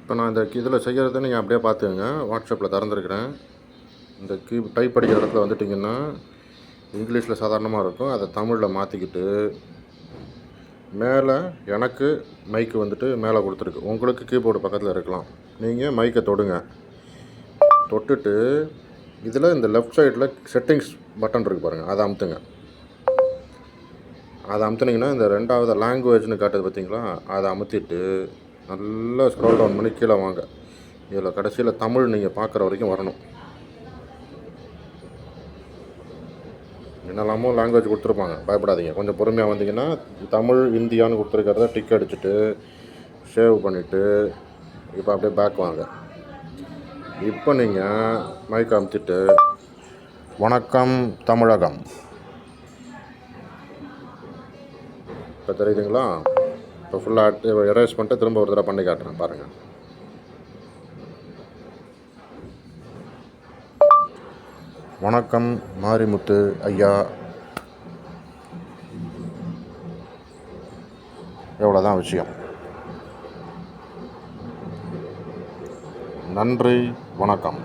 இப்போ நான் இந்த இதில் செய்கிறத நீங்கள் அப்படியே பார்த்துக்கங்க. வாட்ஸ்அப்பில் திறந்துருக்கிறேன். இந்த டைப் அடிக்கிற இடத்துல வந்துட்டிங்கன்னா இங்கிலீஷில் சாதாரணமாக இருக்கும். அதை தமிழில் மாற்றிக்கிட்டு மேலே எனக்கு மைக்கு வந்துட்டு மேலே கொடுத்துருக்கு. உங்களுக்கு கீபோர்டு பக்கத்தில் இருக்கலாம். நீங்கள் மைக்கை தொடுங்க. தொட்டுட்டு இதில் இந்த லெஃப்ட் சைடில் செட்டிங்ஸ் பட்டன் இருக்குது பாருங்கள், அதை அமுத்துங்க. அதை அமுத்துனீங்கன்னா இந்த ரெண்டாவது லாங்குவேஜ்னு காட்டுது பார்த்தீங்களா, அதை அமுத்திட்டு நல்லா ஸ்க்ரோல் டவுன் பண்ணி கீழே வாங்க. இதில் கடைசியில் தமிழ் நீங்கள் பார்க்குற வரைக்கும் வரணும். என்னெல்லாமோ லாங்குவேஜ் கொடுத்துருப்பாங்க, பயப்படாதீங்க. கொஞ்சம் பொறுமையாக வந்தீங்கன்னா தமிழ் இந்தியான்னு கொடுத்துருக்கிறத டிக் அடிச்சுட்டு சேவ் பண்ணிவிட்டு இப்போ அப்படியே பேக் வாங்க. இப்போ நீங்கள் மைக் அமுத்திட்டு வணக்கம் தமிழகம் இப்போ தெரியுதுங்களா? இப்போ ஃபுல்லாக எரேஸ் பண்ணிட்டு திரும்ப ஒரு தடவை பண்ணி காட்டுறேன் பாருங்கள். வணக்கம் மாரிமுத்து ஐயா. எவ்வளோதான் விஷயம். நன்றி, வணக்கம்.